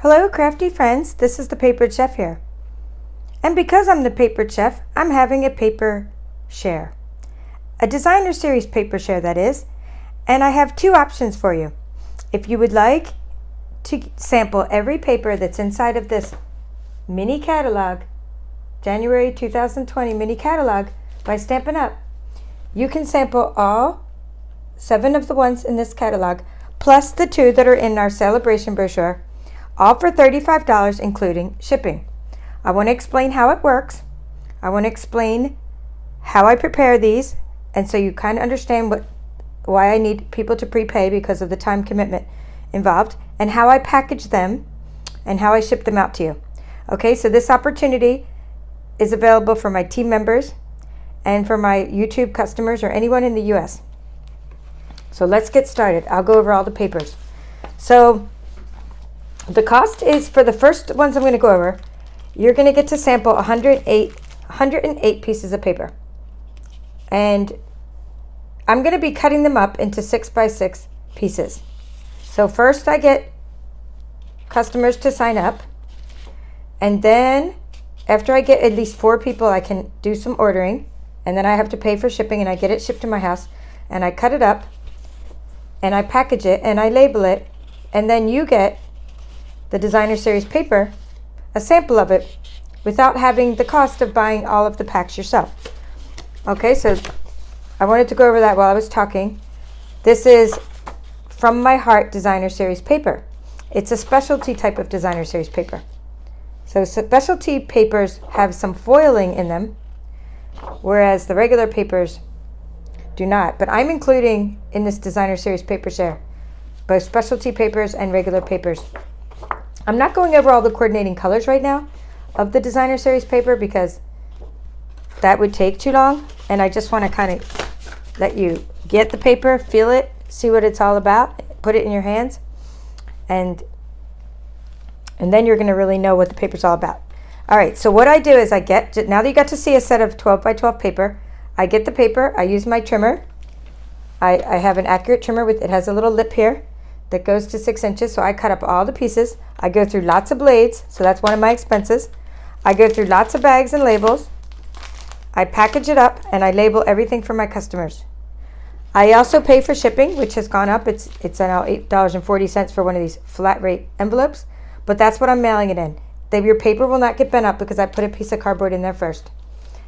Hello crafty friends, this is the Papered Chef here. And because I'm the Papered Chef, I'm having a paper share. A designer series paper share, that is. And I have two options for you. If you would like to sample every paper that's inside of this mini catalog, January 2020 mini catalog by Stampin' Up, you can sample all 7 of the ones in this catalog, plus the 2 that are in our sale-a-bration brochure, all for $35, including shipping. I want to explain how it works. I want to explain how I prepare these, and so you kind of understand why I need people to prepay because of the time commitment involved, and how I package them and how I ship them out to you. Okay, so this opportunity is available for my team members and for my YouTube customers or anyone in the US. So let's get started. I'll go over all the papers. So the cost is, for the first ones I'm going to go over, you're going to get to sample 108 pieces of paper. And I'm going to be cutting them up into 6x6 pieces. So first I get customers to sign up. And then after I get at least 4 people, I can do some ordering. And then I have to pay for shipping, and I get it shipped to my house. And I cut it up, and I package it, and I label it. And then you get the designer series paper, a sample of it, without having the cost of buying all of the packs yourself. Okay, so I wanted to go over that while I was talking. This is From My Heart designer series paper. It's a specialty type of designer series paper. So specialty papers have some foiling in them, whereas the regular papers do not. But I'm including in this designer series paper share both specialty papers and regular papers. I'm not going over all the coordinating colors right now of the designer series paper because that would take too long, and I just want to kind of let you get the paper, feel it, see what it's all about, put it in your hands, and then you're going to really know what the paper's all about. All right, so what I do is now that you got to see a set of 12 by 12 paper, I get the paper, I use my trimmer. I have an accurate trimmer it has a little lip here that goes to 6 inches, so I cut up all the pieces. I go through lots of blades, so that's one of my expenses. I go through lots of bags and labels. I package it up, and I label everything for my customers. I also pay for shipping, which has gone up. It's now $8.40 for one of these flat rate envelopes, but that's what I'm mailing it in. Your paper will not get bent up because I put a piece of cardboard in there first.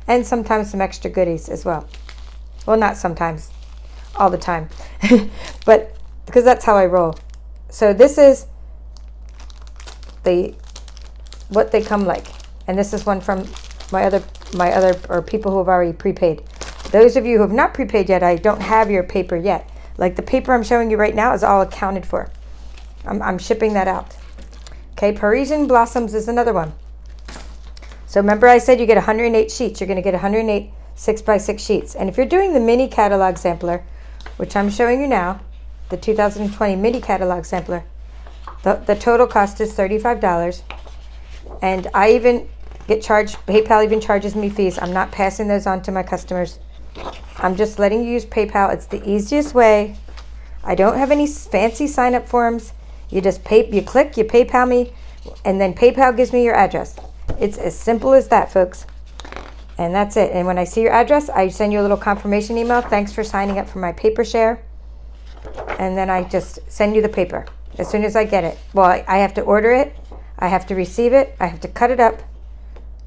And sometimes some extra goodies as well. Well, not sometimes, all the time. But because that's how I roll. So this is what they come like. And this is one from my other or people who have already prepaid. Those of you who have not prepaid yet, I don't have your paper yet. Like the paper I'm showing you right now is all accounted for. I'm shipping that out. Okay, Parisian Blossoms is another one. So remember I said you get 108 sheets. You're going to get 108 6x6 sheets. And if you're doing the mini catalog sampler, which I'm showing you now, the 2020 mini catalog sampler, the total cost is $35. And I even get charged, PayPal even charges me fees. I'm not passing those on to my customers. I'm just letting you use PayPal. It's the easiest way. I don't have any fancy sign-up forms. You just you click, you PayPal me, and then PayPal gives me your address. It's as simple as that, folks. And that's it. And when I see your address, I send you a little confirmation email. Thanks for signing up for my paper share. And then I just send you the paper as soon as I get it. Well, I have to order it. I have to receive it. I have to cut it up,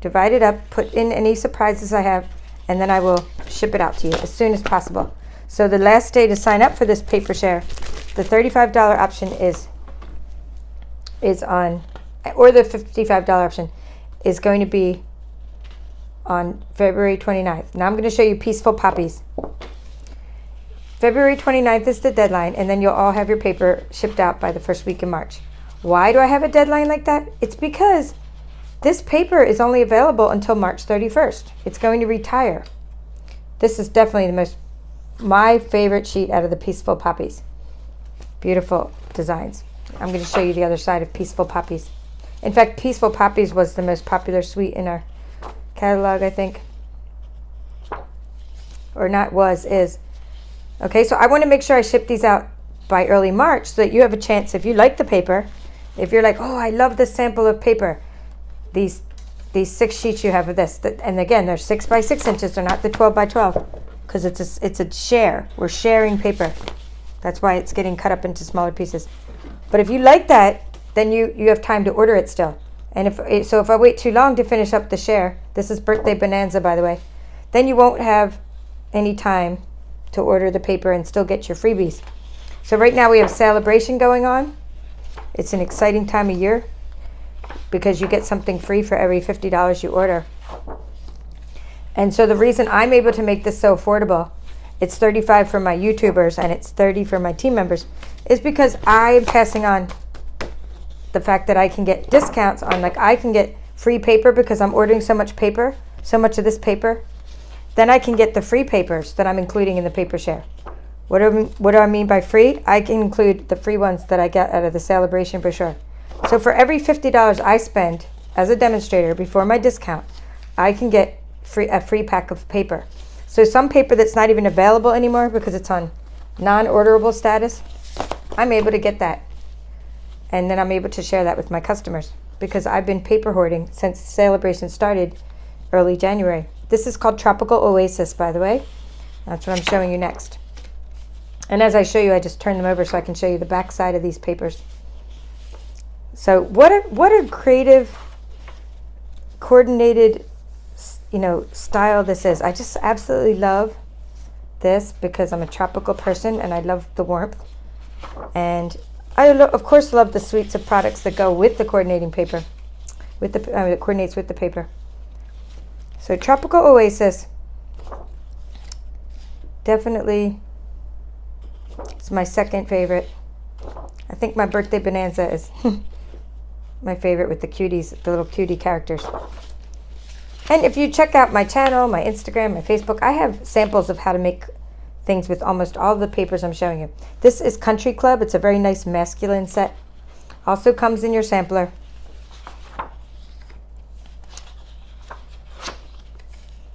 divide it up, put in any surprises I have, and then I will ship it out to you as soon as possible. So the last day to sign up for this paper share, the $35 option is on, or the $55 option is going to be on February 29th. Now I'm going to show you Peaceful Poppies. February 29th is the deadline, and then you'll all have your paper shipped out by the first week in March. Why do I have a deadline like that? It's because this paper is only available until March 31st. It's going to retire. This is definitely my favorite sheet out of the Peaceful Poppies. Beautiful designs. I'm going to show you the other side of Peaceful Poppies. In fact, Peaceful Poppies was the most popular suite in our catalog, I think. Or not was, is. Okay, so I want to make sure I ship these out by early March so that you have a chance, if you like the paper If you're like, oh, I love this sample of paper, these 6 sheets you have of this, and again, they're 6 by 6 inches. They're not the 12 by 12 because it's a share. We're sharing paper. That's why it's getting cut up into smaller pieces. But if you like that, then you have time to order it still. And if I wait too long to finish up the share, this is birthday Bonanza, by the way, then you won't have any time to order the paper and still get your freebies. So right now we have sale-a-bration going on. It's an exciting time of year because you get something free for every $50 you order. And so the reason I'm able to make this so affordable, it's $35 for my YouTubers and it's $30 for my team members, is because I am passing on the fact that I can get discounts on, like I can get free paper because I'm ordering so much paper, so much of this paper. Then I can get the free papers that I'm including in the paper share. What do I mean by free? I can include the free ones that I get out of the sale-a-bration brochure. So for every $50 I spend as a demonstrator before my discount, I can get a free pack of paper. So some paper that's not even available anymore because it's on non-orderable status, I'm able to get that. And then I'm able to share that with my customers because I've been paper hoarding since sale-a-bration started early January. This is called Tropical Oasis, by the way. That's what I'm showing you next. And as I show you, I just turn them over so I can show you the back side of these papers. So what a creative, coordinated, style this is. I just absolutely love this because I'm a tropical person and I love the warmth. And I, of course, love the suites of products that go with the coordinating paper, that coordinates with the paper. So Tropical Oasis, definitely, it's my second favorite. I think my birthday Bonanza is my favorite with the cuties, the little cutie characters. And if you check out my channel, my Instagram, my Facebook, I have samples of how to make things with almost all the papers I'm showing you. This is Country Club. It's a very nice masculine set. Also comes in your sampler.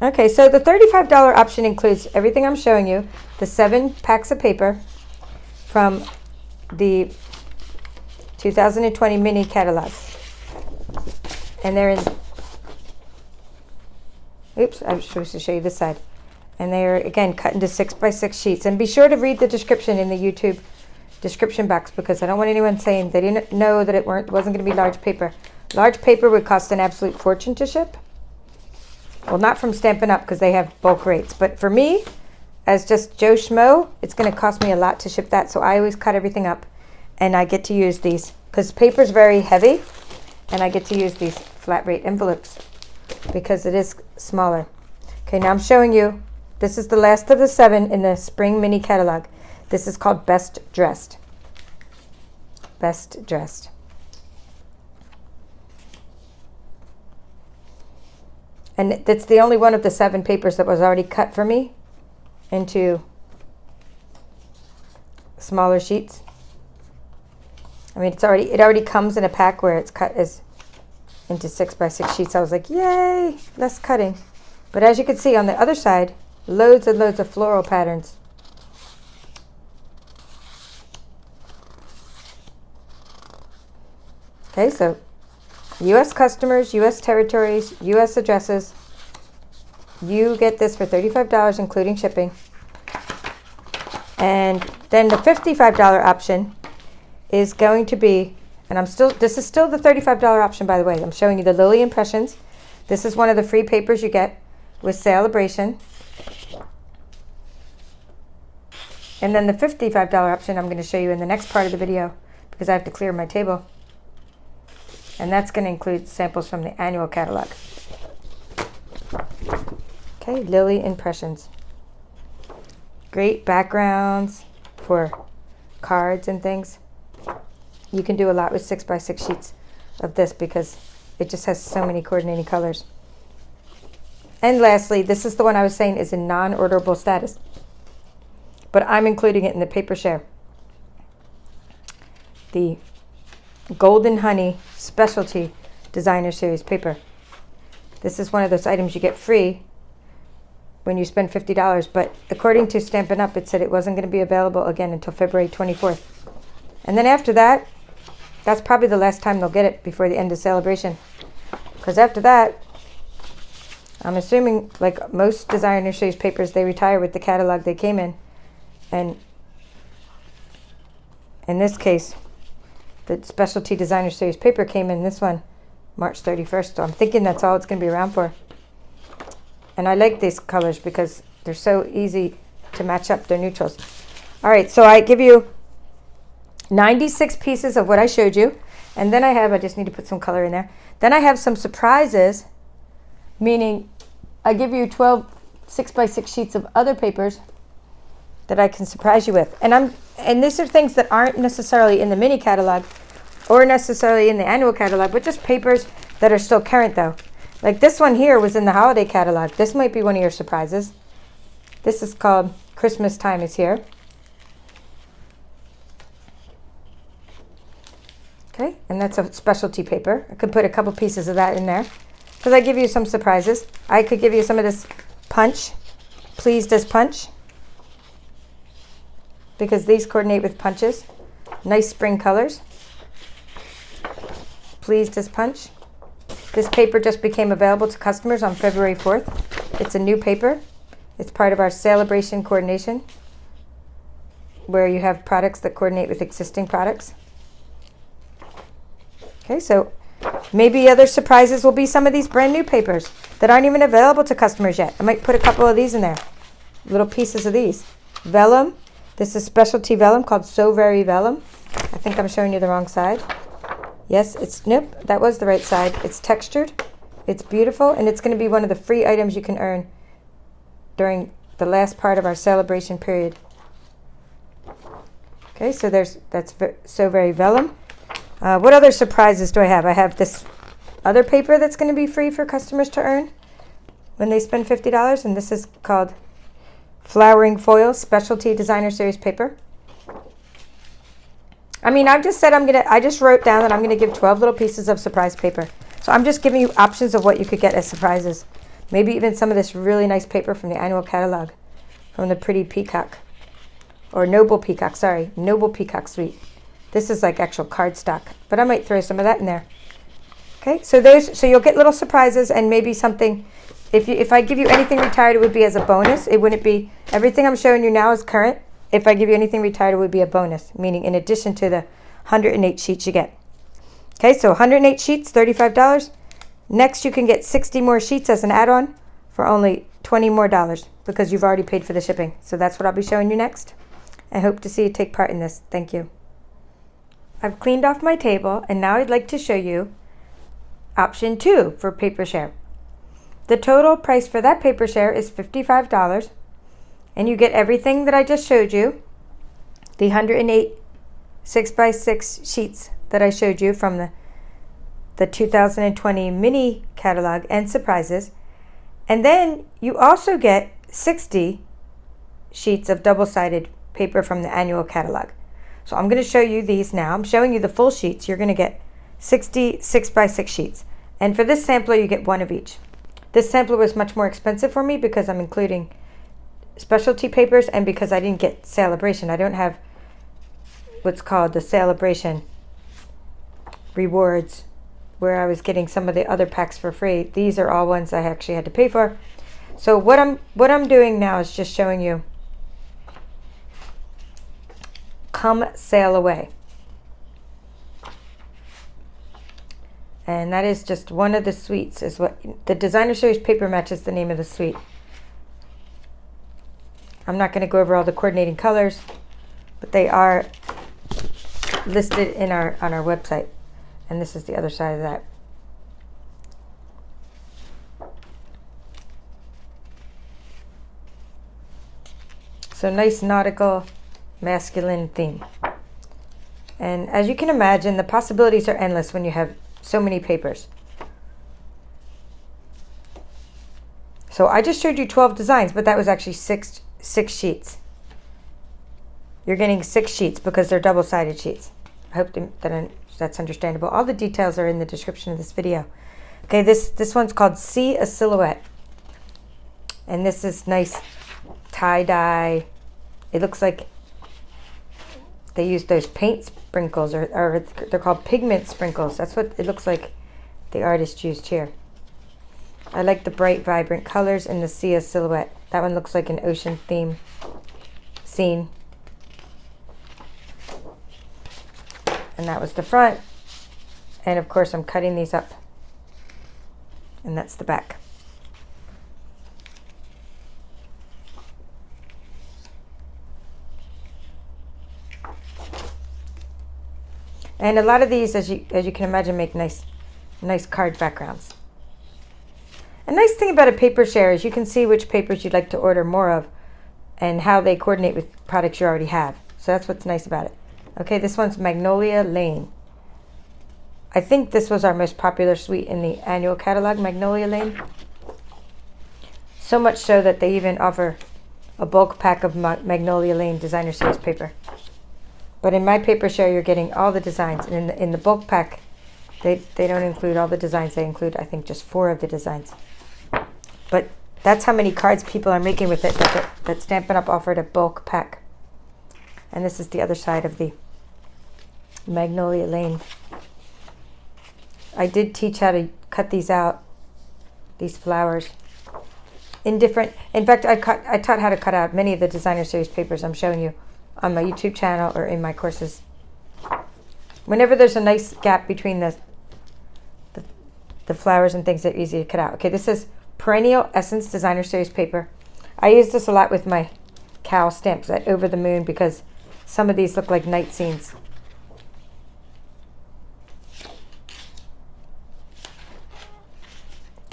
Okay, so the $35 option includes everything I'm showing you, the 7 packs of paper from the 2020 mini catalog. And they're in, oops, I was supposed to show you this side. And they're, again, cut into 6 by 6 sheets. And be sure to read the description in the YouTube description box because I don't want anyone saying they didn't know that it wasn't going to be large paper. Large paper would cost an absolute fortune to ship. Well, not from Stampin' Up! Because they have bulk rates. But for me, as just Joe Schmo, it's going to cost me a lot to ship that. So I always cut everything up and I get to use these because paper's very heavy and I get to use these flat rate envelopes because it is smaller. Okay, now I'm showing you. This is the last of the 7 in the spring mini catalog. This is called Best Dressed. Best Dressed. And that's the only one of the 7 papers that was already cut for me into smaller sheets. I mean, it already comes in a pack where it's cut into 6 by 6 sheets. I was like, yay, less cutting. But as you can see on the other side, loads and loads of floral patterns. Okay, so U.S. customers, U.S. territories, U.S. addresses. You get this for $35, including shipping. And then the $55 option is going to be, and this is still the $35 option, by the way. I'm showing you the Lily Impressions. This is one of the free papers you get with sale-a-bration. And then the $55 option I'm going to show you in the next part of the video because I have to clear my table. And that's going to include samples from the annual catalog. Okay, Lily Impressions. Great backgrounds for cards and things. You can do a lot with 6 by 6 sheets of this because it just has so many coordinating colors. And lastly, this is the one I was saying is in non-orderable status. But I'm including it in the paper share. The Golden Honey Specialty Designer Series paper. This is one of those items you get free when you spend $50, but according to Stampin' Up, it said it wasn't going to be available again until February 24th. And then after that, That's probably the last time they'll get it before the end of sale-a-bration. Because after that, I'm assuming, like most designer series papers, they retire with the catalog they came in. And in this case, the specialty designer series paper came in this one March 31st. So I'm thinking that's all it's going to be around for. And I like these colors because they're so easy to match up. They're neutrals. All right, so I give you 96 pieces of what I showed you. And then I just need to put some color in there. Then I have some surprises, meaning I give you 12 6x6 sheets of other papers that I can surprise you with. And these are things that aren't necessarily in the mini catalog or necessarily in the annual catalog, but just papers that are still current though. Like this one here was in the holiday catalog. This might be one of your surprises. This is called Christmas Time is Here. Okay, and that's a specialty paper. I could put a couple pieces of that in there because I give you some surprises. I could give you some of this punch, Pleased as Punch, because these coordinate with punches. Nice spring colors. Pleased as Punch. This paper just became available to customers on February 4th. It's a new paper. It's part of our sale-a-bration coordination, where you have products that coordinate with existing products. Okay, so maybe other surprises will be some of these brand new papers that aren't even available to customers yet. I might put a couple of these in there. Little pieces of these. Vellum. This is specialty vellum called So Very Vellum. I think I'm showing you the wrong side. Yes, nope, that was the right side. It's textured, it's beautiful, and it's going to be one of the free items you can earn during the last part of our sale-a-bration period. Okay, so that's So Very Vellum. What other surprises do I have? I have this other paper that's going to be free for customers to earn when they spend $50, and this is called Flowering Foil Specialty Designer Series Paper. I mean, I've just said I just wrote down that I'm going to give 12 little pieces of surprise paper. So I'm just giving you options of what you could get as surprises. Maybe even some of this really nice paper from the annual catalog, from the Pretty Peacock, or Noble Peacock, sorry, Noble Peacock Suite. This is like actual cardstock, but I might throw some of that in there. Okay, so you'll get little surprises and maybe something. If I give you anything retired, it would be as a bonus. It wouldn't be, everything I'm showing you now is current. If I give you anything retired, it would be a bonus, meaning in addition to the 108 sheets you get. Okay, so 108 sheets, $35. Next, you can get 60 more sheets as an add-on for only $20 more because you've already paid for the shipping. So that's what I'll be showing you next. I hope to see you take part in this. Thank you. I've cleaned off my table, and now I'd like to show you option 2 for paper share. The total price for that paper share is $55, and you get everything that I just showed you, the 108 6x6 sheets that I showed you from the 2020 mini catalog and surprises, and then you also get 60 sheets of double-sided paper from the annual catalog. So I'm going to show you these now. I'm showing you the full sheets. You're going to get 60 6x6 sheets. And for this sampler, you get one of each. This sampler was much more expensive for me because I'm including specialty papers and because I didn't get sale-a-bration. I don't have what's called the sale-a-bration rewards where I was getting some of the other packs for free. These are all ones I actually had to pay for. So what I'm doing now is just showing you Come Sail Away. And that is just one of the suites, is what the Designer Series Paper Match is the name of the suite. I'm not going to go over all the coordinating colors, but they are listed on our website. And this is the other side of that. So nice nautical masculine theme. And as you can imagine, the possibilities are endless when you have so many papers. So I just showed you 12 designs, but that was actually six sheets. You're getting 6 sheets because they're double-sided sheets. I hope that's understandable. All the details are in the description of this video. Okay, this one's called See a Silhouette. And this is nice tie-dye. It looks like they use those paint sprinkles, or they're called pigment sprinkles. That's what it looks like the artist used here. I like the bright, vibrant colors in the sea silhouette. That one looks like an ocean theme scene. And that was the front. And of course I'm cutting these up. And that's the back. And a lot of these, as you can imagine, make nice card backgrounds. A nice thing about a paper share is you can see which papers you'd like to order more of and how they coordinate with products you already have. So that's what's nice about it. Okay, this one's Magnolia Lane. I think this was our most popular suite in the annual catalog, Magnolia Lane. So much so that they even offer a bulk pack of Magnolia Lane designer series paper. But in my paper share, you're getting all the designs. And in the bulk pack, they don't include all the designs. They include, I think, just 4 of the designs. But that's how many cards people are making with it, that Stampin' Up! Offered a bulk pack. And this is the other side of the Magnolia Lane. I did teach how to cut these out, these flowers, in fact, I taught how to cut out many of the designer series papers I'm showing you on my YouTube channel or in my courses. Whenever there's a nice gap between the flowers and things, that are easy to cut out. Okay, this is Perennial Essence designer series paper. I use this a lot with my cow stamps at Over the Moon because some of these look like night scenes.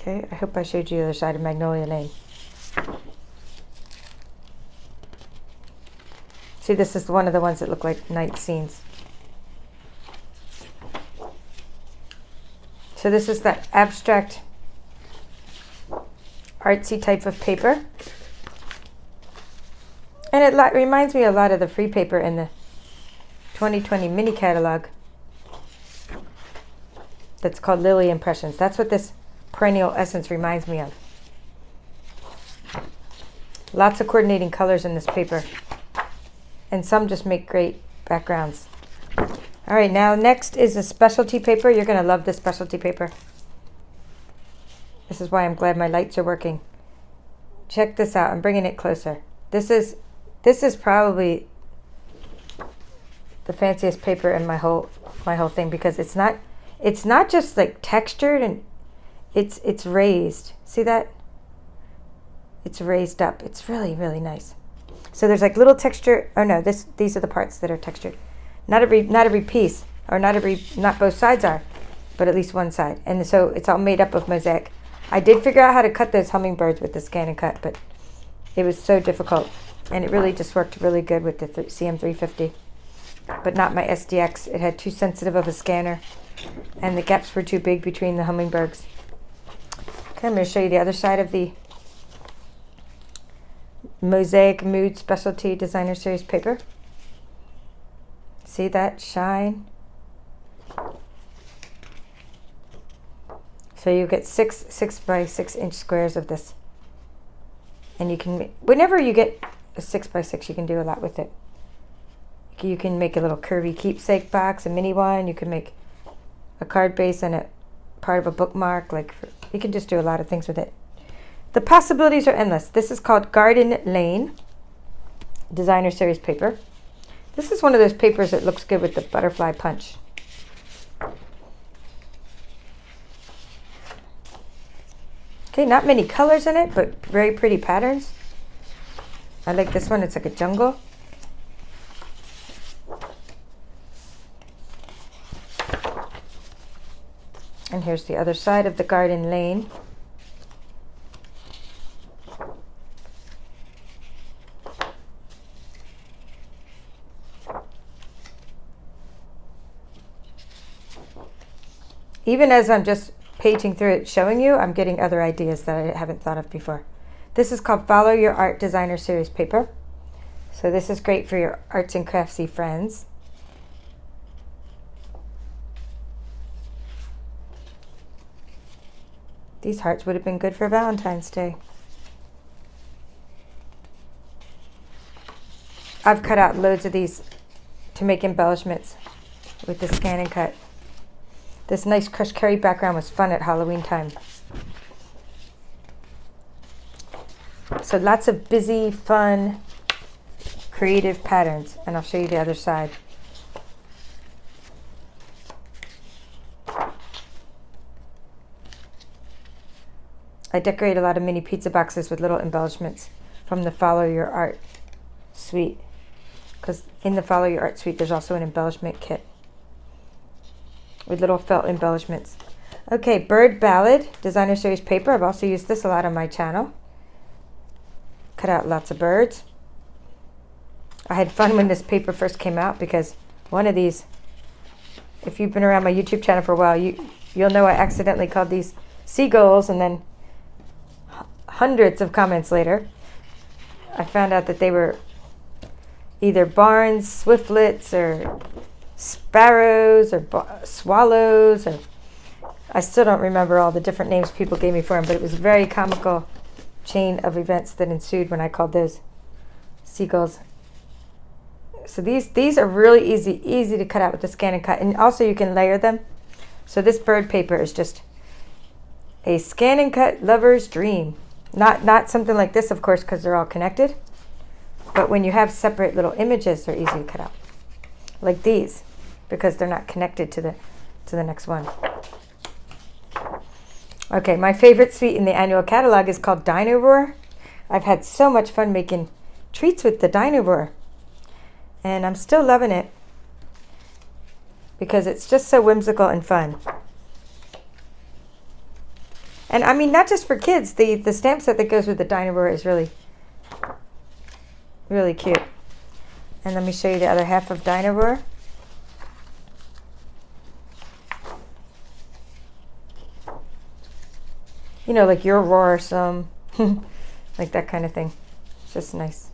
Okay, I hope I showed you the other side of Magnolia Lane. See, this is one of the ones that look like night scenes. So this is that abstract, artsy type of paper. And it reminds me a lot of the free paper in the 2020 mini catalog that's called Lily Impressions. That's what this Perennial Essence reminds me of. Lots of coordinating colors in this paper. And some just make great backgrounds. All right, now next is a specialty paper. You're going to love this specialty paper. This is why I'm glad my lights are working. Check this out. I'm bringing it closer. This is probably the fanciest paper in my whole thing, because it's not just like textured, and it's raised. See that? It's raised up. It's really, really nice. So there's like little texture. Oh no, these are the parts that are textured. Not every piece, or not both sides are, but at least one side. And so it's all made up of mosaic. I did figure out how to cut those hummingbirds with the scan and cut, but it was so difficult. And it really just worked really good with the CM350, but not my SDX. It had too sensitive of a scanner, and the gaps were too big between the hummingbirds. Okay, I'm going to show you the other side of the Mosaic Mood Specialty Designer Series paper. See that shine? So you get 6 by 6 inch squares of this, and you can, whenever you get a 6 by 6, you can do a lot with it. You can make a little curvy keepsake box, a mini one. You can make a card base and a part of a bookmark. You can just do a lot of things with it. The possibilities are endless. This is called Garden Lane Designer Series paper. This is one of those papers that looks good with the butterfly punch. Okay, not many colors in it, but very pretty patterns. I like this one. It's like a jungle. And here's the other side of the Garden Lane. Even as I'm just paging through it, showing you, I'm getting other ideas that I haven't thought of before. This is called Follow Your Art Designer Series paper. So this is great for your arts and craftsy friends. These hearts would have been good for Valentine's Day. I've cut out loads of these to make embellishments with the scan and cut. This nice crushed curry background was fun at Halloween time. So lots of busy, fun, creative patterns. And I'll show you the other side. I decorate a lot of mini pizza boxes with little embellishments from the Follow Your Art suite. Because in the Follow Your Art suite, there's also an embellishment kit with little felt embellishments. Okay, Bird Ballad, designer series paper. I've also used this a lot on my channel. Cut out lots of birds. I had fun when this paper first came out because one of these, if you've been around my YouTube channel for a while, you'll know I accidentally called these seagulls, and then hundreds of comments later, I found out that they were either barns, swiftlets, or sparrows, or swallows, or I still don't remember all the different names people gave me for them, but it was a very comical chain of events that ensued when I called those seagulls. So these are really easy to cut out with the scan and cut, and also you can layer them. So this bird paper is just a scan and cut lover's dream. Not something like this, of course, because they're all connected. But when you have separate little images, they're easy to cut out, like these, because they're not connected to the next one. Okay, my favorite suite in the annual catalog is called Dino Roar. I've had so much fun making treats with the Dino Roar, and I'm still loving it because it's just so whimsical and fun. And I mean, not just for kids, the stamp set that goes with the Dino Roar is really cute. And let me show you the other half of Dino Roar. You know, like your roar, some like that kind of thing. It's just nice.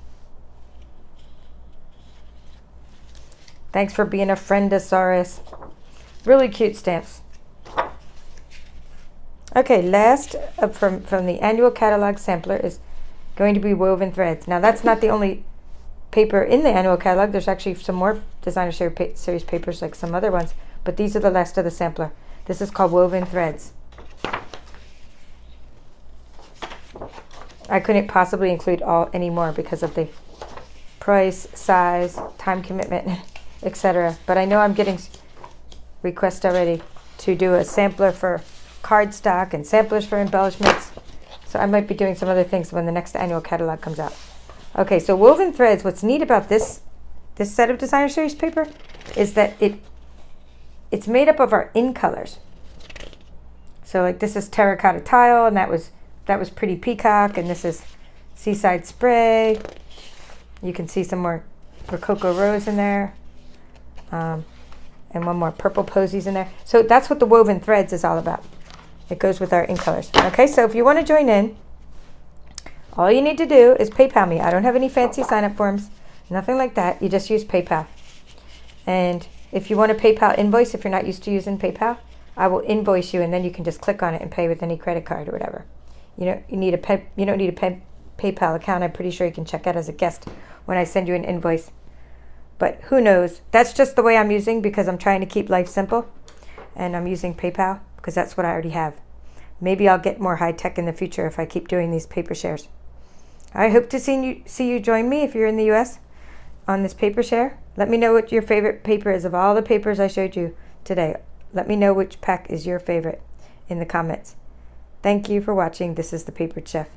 Thanks for being a friendosaurus. Really cute stamps. Okay, last from the annual catalog sampler is going to be Woven Threads. Now that's not the only paper in the annual catalog. There's actually some more designer series papers, like some other ones, but these are the last of the sampler. This is called Woven Threads. I couldn't possibly include any more because of the price, size, time commitment, etc. But I know I'm getting requests already to do a sampler for cardstock and samplers for embellishments. So I might be doing some other things when the next annual catalog comes out. Okay, so Woven Threads, what's neat about this set of designer series paper is that it's made up of our in colors. So like this is terracotta tile, and that was Pretty Peacock, and this is Seaside Spray. You can see some more Rococo Rose in there, and one more Purple Posies in there. So that's what the Woven Threads is all about. It goes with our in colors. Okay, so if you want to join in, all you need to do is PayPal me. I don't have any fancy sign-up forms, nothing like that. You just use PayPal. And if you want a PayPal invoice, if you're not used to using PayPal, I will invoice you, and then you can just click on it and pay with any credit card or whatever. You don't need a PayPal account. I'm pretty sure you can check out as a guest when I send you an invoice. But who knows? That's just the way I'm using because I'm trying to keep life simple, and I'm using PayPal because that's what I already have. Maybe I'll get more high tech in the future if I keep doing these paper shares. I hope to see you join me if you're in the US on this paper share. Let me know what your favorite paper is of all the papers I showed you today. Let me know which pack is your favorite in the comments. Thank you for watching. This is the Papered Chef.